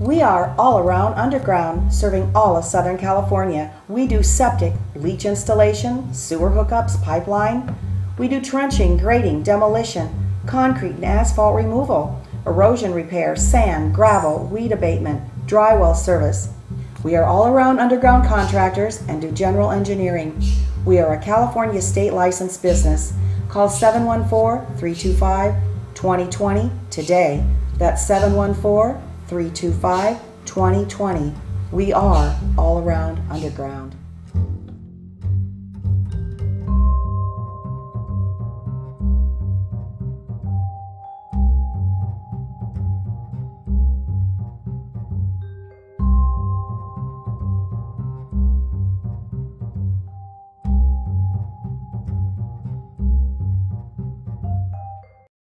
We are all around underground, serving all of Southern California. We do septic, leach installation, sewer hookups, pipeline. We do trenching, grading, demolition, concrete and asphalt removal, erosion repair, sand, gravel, weed abatement, dry well service. We are all around underground contractors and do general engineering. We are a California state licensed business. Call 714-325-2020 today. That's 714-325-2020. We are all around underground.